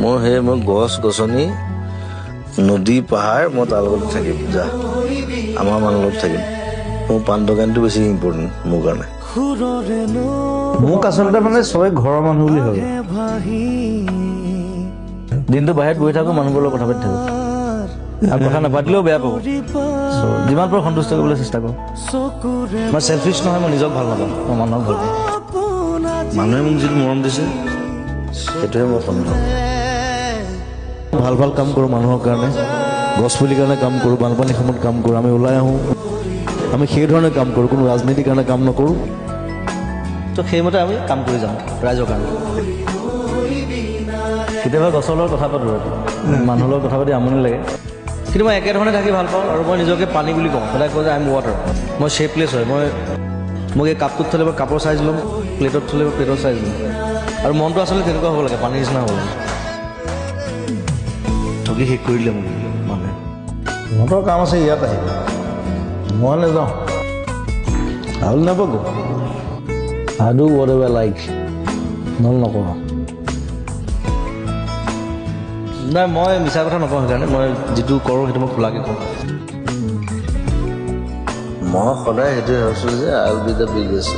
মই গছ গছনি নদী পাহাৰ মই তাৰ লগত থাকিম যা আমাৰ মানুহৰ লগত থাকিম মোৰ পাণ দোকানটো বেছি ইম্পৰ্টেণ্ট মোৰ কাৰণে মোক আচলতে মানে চবে ঘৰৰ মানুহ বুলি ভাবে দিনটো বাহিৰত বহি থাকোঁ মানুহবোৰৰ লগত কথা পাতি থাকোঁ আৰু কথা নাপাতিলেও বেয়া পাব যিমান পাৰোঁ সন্তুষ্ট কৰিবলৈ চেষ্টা কৰোঁ মই চেলফিছ নহয় মই নিজক ভাল নাপাওঁ মই মানুহক ভাল পাওঁ মানুহে মোক যিটো মৰম দিছে সেইটোৱে মই সন্মান ভাল ভাল কাম কৰোঁ মানুহৰ কাৰণে গছপুলিৰ কাৰণে কাম কৰোঁ বানপানীৰ সময়ত কাম কৰোঁ আমি ওলাই আহোঁ আমি সেইধৰণে কাম কৰোঁ কোনো ৰাজনীতিৰ কাৰণে কাম নকৰোঁ তো সেইমতে আমি কাম কৰি যাওঁ ৰাইজৰ কাৰণে কেতিয়াবা গছৰ লগত কথা পাতোঁ মানুহৰ লগত কথা পাতি আমনি লাগে কিন্তু মই একেধৰণে থাকি ভাল পাওঁ আৰু মই নিজকে পানী বুলি কওঁ সদায় কওঁ যে আই এম ৱাটাৰ মই শ্বেপলেছ হয় মোক এই কাপটোত থ'লে মই কাপৰ চাইজ ল'ম প্লেটত থ'লে মই প্লেটৰ চাইজ ল'ম আৰু মনটো আচলতে তেনেকুৱা হ'ব লাগে পানীৰ নিচিনা হ'ব লাগে ঠগি শেষ কৰি দিলে মোক মানুহে সিহঁতৰ কাম আছে ইয়াত আহিব মই নাযাওঁ আৰু নাপাগো I do whatever I like নহ'লে নকৰোঁ নাই মই মিছা কথা নকওঁ সেইকাৰণে মই যিটো কৰোঁ সেইটো মই খোলাকৈ কওঁ মই সদায় সেইটোৱে ভাবিছোঁ যে আই উইল বি দ্য বিগেষ্ট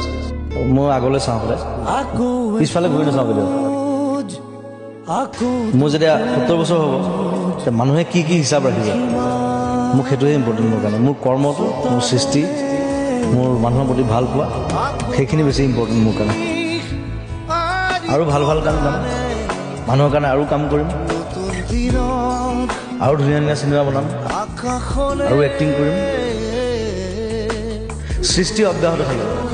মই আগলৈ চাওঁ সদায় পিছফালে ঘূৰি নাচাওঁ কেতিয়াও মোৰ যেতিয়া 70 বছৰ হ'ব তেতিয়া মানুহে কি কি হিচাপ ৰাখিছে মোক সেইটোৱে ইম্পৰ্টেণ্ট মোৰ কাৰণে মোৰ কৰ্মটো মোৰ সৃষ্টি মোৰ মানুহৰ প্ৰতি ভাল পোৱা সেইখিনি বেছি ইম্পৰ্টেণ্ট মোৰ কাৰণে আৰু ভাল ভাল কাম কৰিম মানুহৰ কাৰণে আৰু কাম কৰিম আৰু ধুনীয়া ধুনীয়া চিনেমা বনাম আৰু এক্টিং কৰিম সৃষ্টি অব্যাহত থাকিব